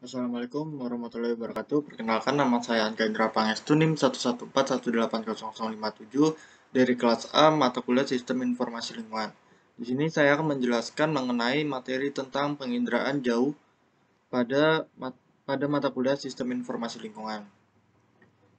Assalamualaikum warahmatullahi wabarakatuh. Perkenalkan, nama saya Anka Indra Pangestu, NIM 114180057 dari kelas A mata kuliah Sistem Informasi Lingkungan. Di sini saya akan menjelaskan mengenai materi tentang penginderaan jauh pada mata kuliah Sistem Informasi Lingkungan.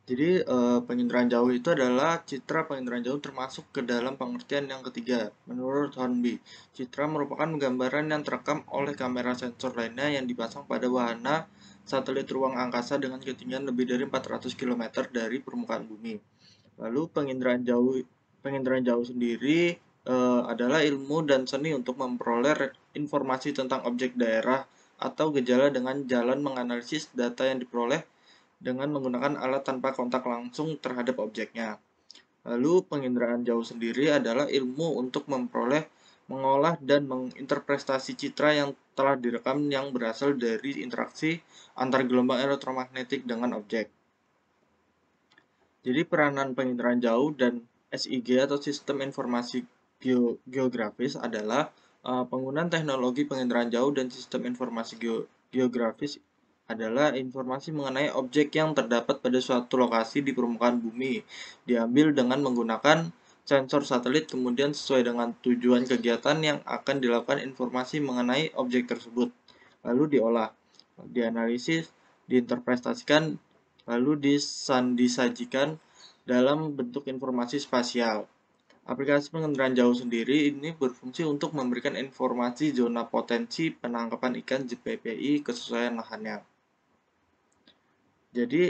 Jadi, penginderaan jauh itu adalah citra penginderaan jauh termasuk ke dalam pengertian yang ketiga. Menurut Hornby, citra merupakan gambaran yang terekam oleh kamera sensor lainnya yang dipasang pada wahana satelit ruang angkasa dengan ketinggian lebih dari 400 km dari permukaan bumi. Lalu penginderaan jauh sendiri adalah ilmu dan seni untuk memperoleh informasi tentang objek daerah atau gejala dengan jalan menganalisis data yang diperoleh dengan menggunakan alat tanpa kontak langsung terhadap objeknya. Lalu penginderaan jauh sendiri adalah ilmu untuk memperoleh, mengolah, dan menginterpretasi citra yang telah direkam yang berasal dari interaksi antar gelombang elektromagnetik dengan objek. Jadi peranan penginderaan jauh dan SIG atau Sistem Informasi Geografis adalah penggunaan teknologi penginderaan jauh dan Sistem Informasi Geografis adalah informasi mengenai objek yang terdapat pada suatu lokasi di permukaan bumi, diambil dengan menggunakan sensor satelit, kemudian sesuai dengan tujuan kegiatan yang akan dilakukan informasi mengenai objek tersebut, lalu diolah, dianalisis, diinterpretasikan, lalu disajikan dalam bentuk informasi spasial. Aplikasi penginderaan jauh sendiri ini berfungsi untuk memberikan informasi zona potensi penangkapan ikan JPPI kesesuaian lahannya. Jadi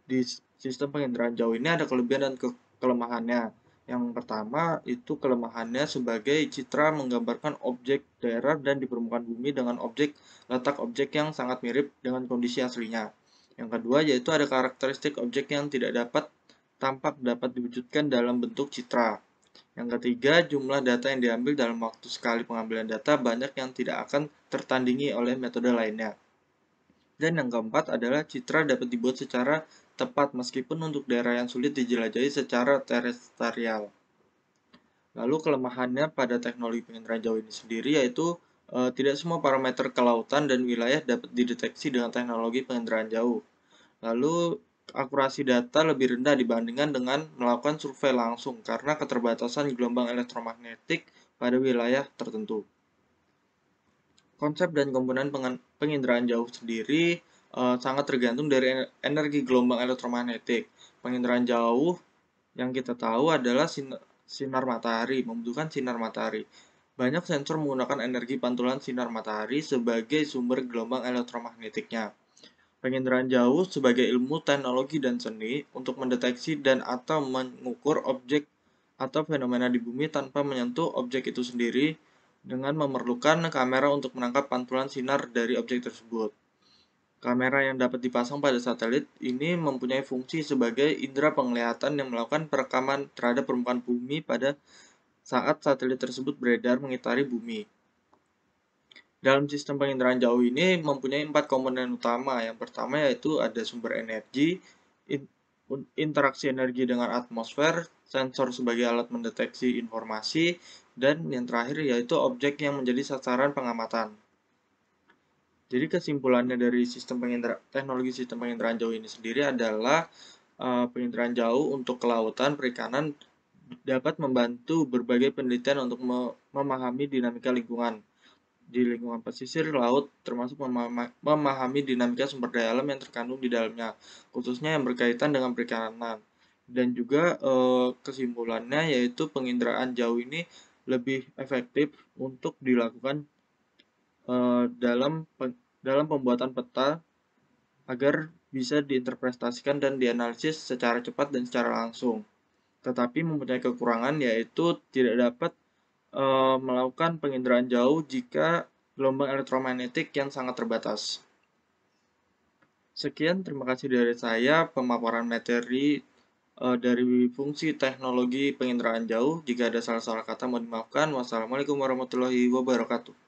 di sistem penginderaan jauh ini ada kelebihan dan kelemahannya. Yang pertama itu kelemahannya sebagai citra menggambarkan objek daerah dan di permukaan bumi dengan letak objek yang sangat mirip dengan kondisi aslinya. Yang kedua yaitu ada karakteristik objek yang tidak dapat diwujudkan dalam bentuk citra. Yang ketiga, jumlah data yang diambil dalam waktu sekali pengambilan data banyak yang tidak akan tertandingi oleh metode lainnya. Dan yang keempat adalah citra dapat dibuat secara tepat meskipun untuk daerah yang sulit dijelajahi secara terestrial. Lalu kelemahannya pada teknologi penginderaan jauh ini sendiri yaitu tidak semua parameter kelautan dan wilayah dapat dideteksi dengan teknologi penginderaan jauh. Lalu akurasi data lebih rendah dibandingkan dengan melakukan survei langsung karena keterbatasan gelombang elektromagnetik pada wilayah tertentu. Konsep dan komponen penginderaan jauh sendiri sangat tergantung dari energi gelombang elektromagnetik. Penginderaan jauh yang kita tahu adalah sinar matahari, membutuhkan sinar matahari. Banyak sensor menggunakan energi pantulan sinar matahari sebagai sumber gelombang elektromagnetiknya. Penginderaan jauh sebagai ilmu teknologi dan seni untuk mendeteksi dan atau mengukur objek atau fenomena di bumi tanpa menyentuh objek itu sendiri dengan memerlukan kamera untuk menangkap pantulan sinar dari objek tersebut. Kamera yang dapat dipasang pada satelit ini mempunyai fungsi sebagai indera penglihatan yang melakukan perekaman terhadap permukaan bumi pada saat satelit tersebut beredar mengitari bumi. Dalam sistem penginderaan jauh ini mempunyai 4 komponen utama. Yang pertama yaitu ada sumber energi, interaksi energi dengan atmosfer, sensor sebagai alat mendeteksi informasi, dan yang terakhir yaitu objek yang menjadi sasaran pengamatan. Jadi kesimpulannya dari teknologi sistem penginderaan jauh ini sendiri adalah penginderaan jauh untuk kelautan, perikanan dapat membantu berbagai penelitian untuk memahami dinamika lingkungan di lingkungan pesisir laut, termasuk memahami dinamika sumber daya alam yang terkandung di dalamnya, khususnya yang berkaitan dengan perikanan. Dan juga kesimpulannya yaitu penginderaan jauh ini lebih efektif untuk dilakukan dalam pembuatan peta agar bisa diinterpretasikan dan dianalisis secara cepat dan secara langsung. Tetapi mempunyai kekurangan yaitu tidak dapat melakukan penginderaan jauh jika gelombang elektromagnetik yang sangat terbatas. Sekian, terima kasih dari saya pemaparan materi dari fungsi teknologi penginderaan jauh. Jika ada salah-salah kata mohon dimaafkan. Wassalamualaikum warahmatullahi wabarakatuh.